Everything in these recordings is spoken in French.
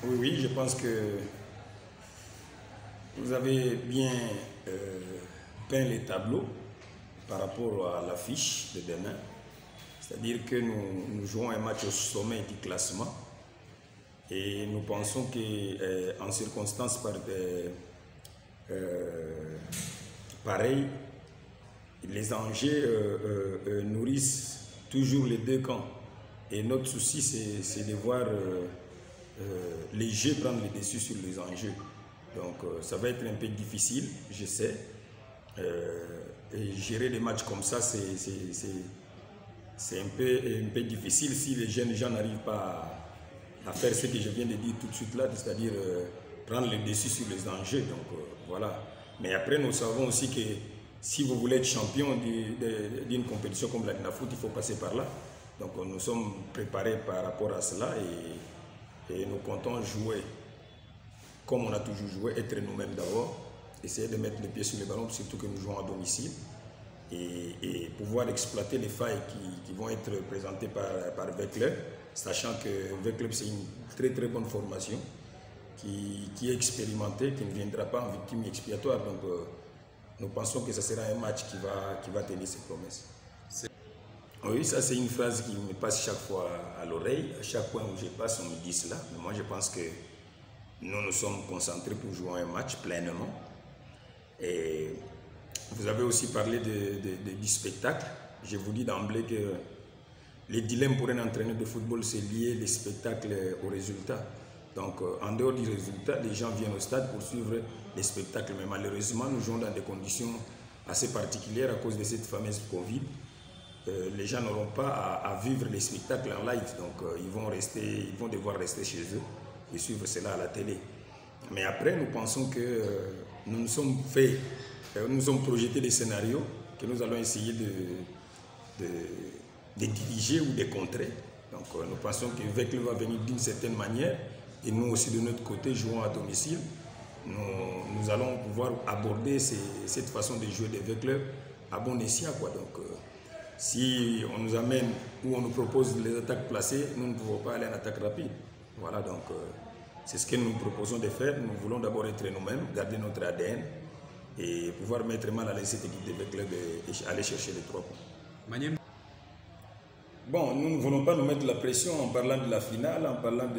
Oui, oui, je pense que vous avez bien peint les tableaux par rapport à l'affiche de demain. C'est-à-dire que nous jouons un match au sommet du classement et nous pensons qu'en circonstances pareilles, les enjeux nourrissent toujours les deux camps. Et notre souci, c'est de voir les jeux prendre le dessus sur les enjeux. Donc ça va être un peu difficile, je sais. Et gérer des matchs comme ça, c'est un peu difficile si les jeunes gens n'arrivent pas à faire ce que je viens de dire tout de suite là, c'est-à-dire prendre le dessus sur les enjeux. Donc voilà. Mais après, nous savons aussi que si vous voulez être champion d'une compétition comme la Dinafoot, il faut passer par là. Donc nous sommes préparés par rapport à cela et nous comptons jouer comme on a toujours joué, être nous-mêmes d'abord, essayer de mettre les pieds sur les ballons, surtout que nous jouons à domicile, et pouvoir exploiter les failles qui vont être présentées par V-Club, sachant que V-Club c'est une très très bonne formation qui est expérimentée, qui ne viendra pas en victime expiatoire. Donc nous pensons que ce sera un match qui va tenir ses promesses. Oui, ça c'est une phrase qui me passe chaque fois à l'oreille. À chaque point où je passe, on me dit cela. Mais moi je pense que nous nous sommes concentrés pour jouer un match pleinement. Et vous avez aussi parlé du spectacle. Je vous dis d'emblée que les dilemmes pour un entraîneur de football, c'est lier les spectacles au résultat. Donc en dehors du résultat, les gens viennent au stade pour suivre les spectacles. Mais malheureusement, nous jouons dans des conditions assez particulières à cause de cette fameuse Covid. Les gens n'auront pas à vivre les spectacles en live. Donc ils vont devoir rester chez eux et suivre cela à la télé. Mais après, nous pensons que nous nous sommes projetés des scénarios que nous allons essayer de diriger ou de contrer. Donc nous pensons que V-Club va venir d'une certaine manière et nous aussi de notre côté jouons à domicile. Nous allons pouvoir aborder cette façon de jouer de V-Club à bon escient, quoi. Donc si on nous amène ou on nous propose les attaques placées, nous ne pouvons pas aller en attaque rapide. Voilà, donc c'est ce que nous proposons de faire. Nous voulons d'abord être nous-mêmes, garder notre ADN et pouvoir mettre mal à l'aise cette équipe de V-Club et aller chercher les 3 points. Bon, nous ne voulons pas nous mettre la pression en parlant de la finale, en parlant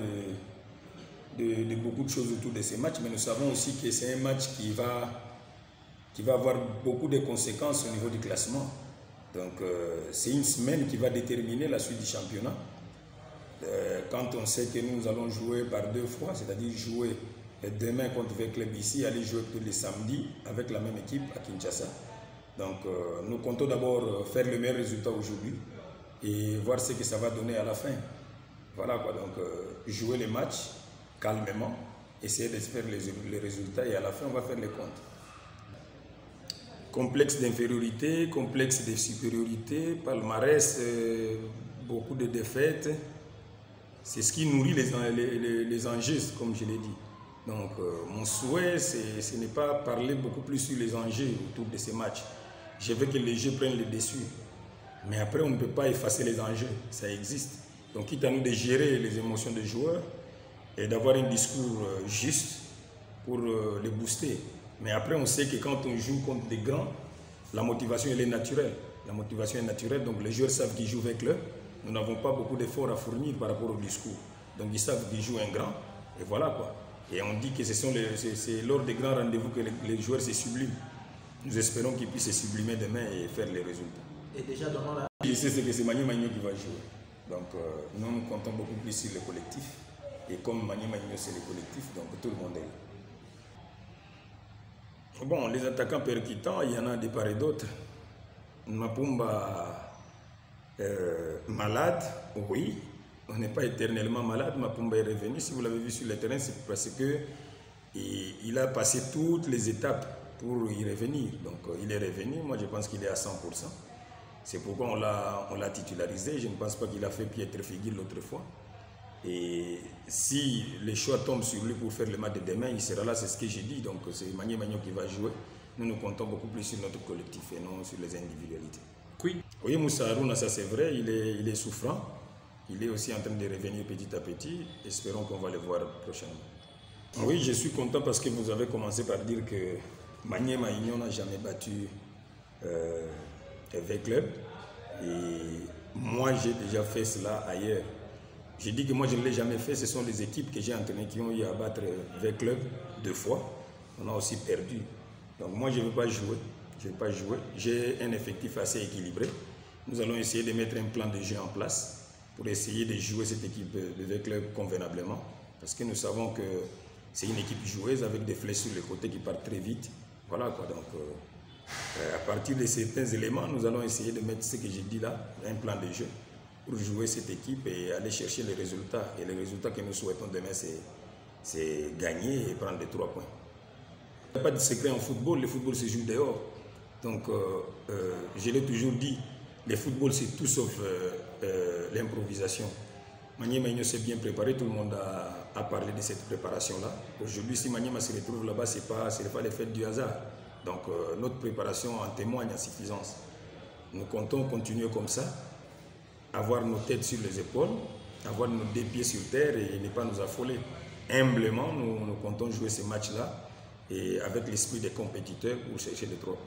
de beaucoup de choses autour de ces matchs, mais nous savons aussi que c'est un match qui va avoir beaucoup de conséquences au niveau du classement. Donc c'est une semaine qui va déterminer la suite du championnat. Quand on sait que nous allons jouer par 2 fois, c'est-à-dire jouer demain contre V-Club ici, aller jouer le samedi avec la même équipe à Kinshasa. Donc nous comptons d'abord faire le meilleur résultat aujourd'hui et voir ce que ça va donner à la fin. Voilà quoi, donc jouer les matchs calmement, essayer de faire les résultats et à la fin on va faire les comptes. Complexe d'infériorité, complexe de supériorité, palmarès, beaucoup de défaites. C'est ce qui nourrit les enjeux, comme je l'ai dit. Donc, mon souhait, ce n'est pas parler beaucoup plus sur les enjeux autour de ces matchs. Je veux que les jeux prennent le dessus. Mais après, on ne peut pas effacer les enjeux. Ça existe. Donc, quitte à nous de gérer les émotions des joueurs et d'avoir un discours juste pour les booster. Mais après, on sait que quand on joue contre des grands, la motivation, elle est naturelle. La motivation est naturelle, donc les joueurs savent qu'ils jouent avec eux. Nous n'avons pas beaucoup d'efforts à fournir par rapport au discours. Donc ils savent qu'ils jouent un grand, et voilà quoi. Et on dit que c'est lors des grands rendez-vous que les joueurs se subliment. Nous espérons qu'ils puissent se sublimer demain et faire les résultats. Et déjà dans la... Je sais que c'est Magno Magno qui va jouer. Donc nous comptons beaucoup plus sur le collectif. Et comme Magno Magno c'est le collectif, donc tout le monde est là. Bon, les attaquants percutants, il y en a de part et d'autre. Mapumba malade, oui. On n'est pas éternellement malade. Mapumba est revenu. Si vous l'avez vu sur le terrain, c'est parce qu'il a passé toutes les étapes pour y revenir. Donc il est revenu. Moi, je pense qu'il est à 100%. C'est pourquoi on l'a titularisé. Je ne pense pas qu'il a fait piètre figure l'autre fois. Et si les choix tombent sur lui pour faire le match de demain, il sera là, c'est ce que j'ai dit. Donc c'est Magno Magno qui va jouer. Nous comptons beaucoup plus sur notre collectif et non sur les individualités. Oui, Moussa Harouna, ça c'est vrai, il est souffrant. il est aussi en train de revenir petit à petit. Espérons qu'on va le voir prochainement. Oui, je suis content parce que vous avez commencé par dire que Maniema Union n'a jamais battu V-Club. Et moi, j'ai déjà fait cela ailleurs. J'ai dit que moi, je ne l'ai jamais fait. Ce sont les équipes que j'ai entraînées qui ont eu à battre V-Club 2 fois. On a aussi perdu. Donc moi, je ne veux pas jouer. Je ne vais pas jouer. J'ai un effectif assez équilibré. Nous allons essayer de mettre un plan de jeu en place pour essayer de jouer cette équipe de V-Club convenablement. Parce que nous savons que c'est une équipe joueuse avec des flèches sur les côtés qui partent très vite. Voilà quoi. Donc, à partir de certains éléments, nous allons essayer de mettre ce que j'ai dit là, un plan de jeu pour jouer cette équipe et aller chercher les résultats. Et les résultats que nous souhaitons demain, c'est gagner et prendre les 3 points. Il n'y a pas de secret en football, le football se joue dehors. Donc, je l'ai toujours dit, le football c'est tout sauf l'improvisation. Maniema Union s'est bien préparé, tout le monde a parlé de cette préparation-là. Aujourd'hui, si Maniema se retrouve là-bas, ce n'est pas l'effet du hasard. Donc, notre préparation en témoigne à suffisance. Nous comptons continuer comme ça, avoir nos têtes sur les épaules, avoir nos 2 pieds sur terre et ne pas nous affoler. Humblement, nous comptons jouer ces matchs-là et avec l'esprit des compétiteurs pour chercher les 3 points.